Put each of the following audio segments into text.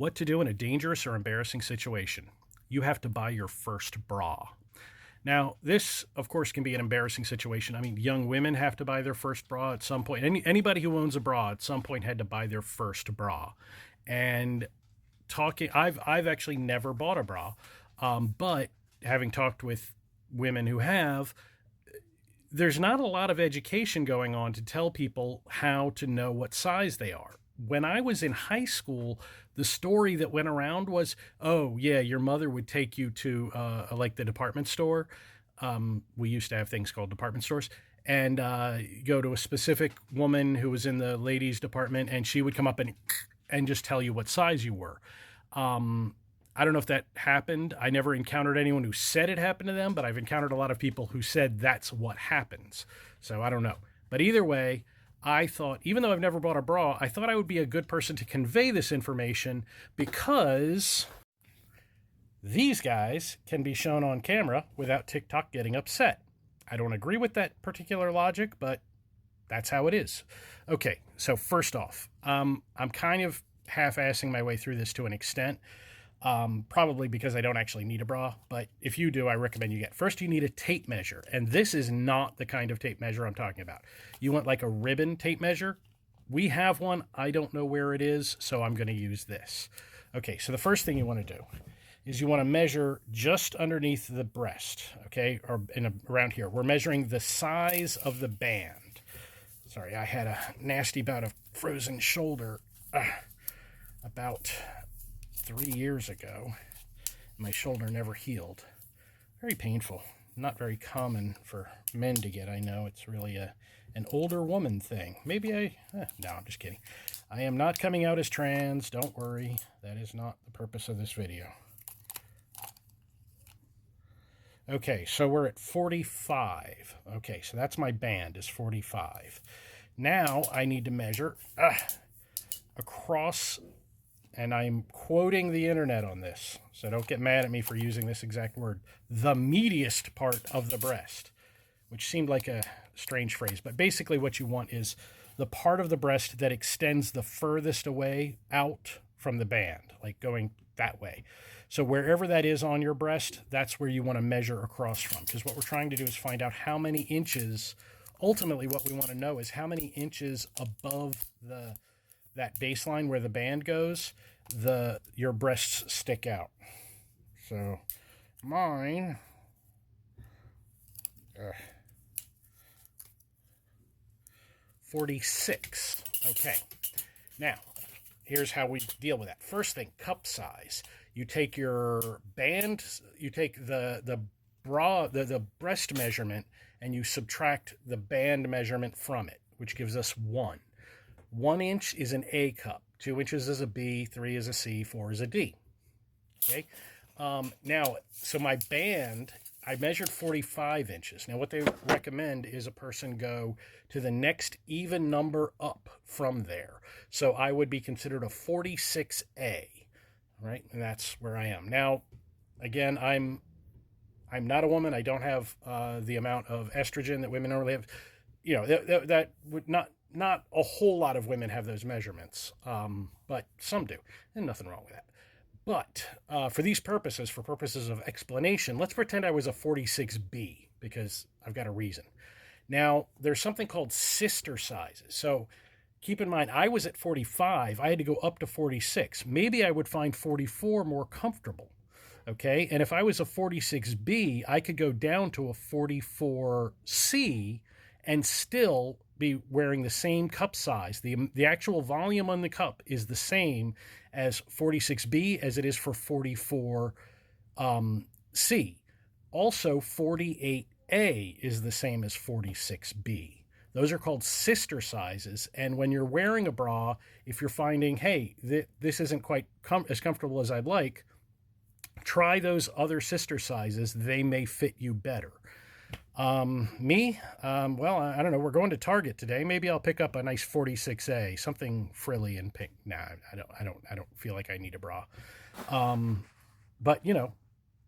What to do in a dangerous or embarrassing situation. You have to buy your first bra. Now, this, of course, can be an embarrassing situation. I mean, young women have to buy their first bra at some point. Anybody who owns a bra at some point had to buy their first bra. And I've actually never bought a bra, but having talked with women who have, there's not a lot of education going on to tell people how to know what size they are. When I was in high school, the story that went around was, oh, yeah, your mother would take you to like the department store. We used to have things called department stores, and go to a specific woman who was in the ladies department, and she would come up and just tell you what size you were. I don't know if that happened. I never encountered anyone who said it happened to them, but I've encountered a lot of people who said that's what happens. So I don't know. But either way, I thought, even though I've never bought a bra, I thought I would be a good person to convey this information because these guys can be shown on camera without TikTok getting upset. I don't agree with that particular logic, but that's how it is. Okay, so first off, I'm kind of half-assing my way through this to an extent. Probably because I don't actually need a bra, but if you do, I recommend you get. First, you need a tape measure, and this is not the kind of tape measure I'm talking about. You want like a ribbon tape measure. We have one. I don't know where it is, so I'm going to use this. Okay, so the first thing you want to do is you want to measure just underneath the breast, okay, or around here. We're measuring the size of the band. Sorry, I had a nasty bout of frozen shoulder about 3 years ago. My shoulder never healed. Very painful. Not very common for men to get, I know. It's really an older woman thing. Maybe no, I'm just kidding. I am not coming out as trans. Don't worry. That is not the purpose of this video. Okay, so we're at 45. Okay, so that's my band, is 45. Now I need to measure across, and I'm quoting the internet on this, so don't get mad at me for using this exact word, the meatiest part of the breast, which seemed like a strange phrase, but basically what you want is the part of the breast that extends the furthest away out from the band, like going that way. So wherever that is on your breast, that's where you want to measure across from, because what we're trying to do is find out how many inches. Ultimately, what we want to know is how many inches above that baseline where the band goes, your breasts stick out. So mine, 46. Okay. Now, here's how we deal with that. First thing, cup size. You take your band, you take the bra, the breast measurement, and you subtract the band measurement from it, which gives us 1. 1 inch is an A cup. 2 inches is a B. 3 is a C. 4 is a D. Okay. Now, so my band, I measured 45 inches. Now, what they recommend is a person go to the next even number up from there. So I would be considered a 46A, right? And that's where I am. Now, again, I'm not a woman. I don't have the amount of estrogen that women normally have. You know, that would not a whole lot of women have those measurements, but some do, and nothing wrong with that. But for these purposes, for purposes of explanation, let's pretend I was a 46B, because I've got a reason. Now, there's something called sister sizes. So keep in mind, I was at 45. I had to go up to 46. Maybe I would find 44 more comfortable. Okay, and if I was a 46B, I could go down to a 44C and still be wearing the same cup size. The actual volume on the cup is the same as 46B as it is for 44C. Also, 48A is the same as 46B. Those are called sister sizes. And when you're wearing a bra, if you're finding, hey, this isn't quite as comfortable as I'd like, try those other sister sizes. They may fit you better. Well, I don't know. We're going to Target today. Maybe I'll pick up a nice 46A, something frilly and pink. Nah, I don't feel like I need a bra. But you know,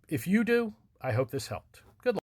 if you do, I hope this helped.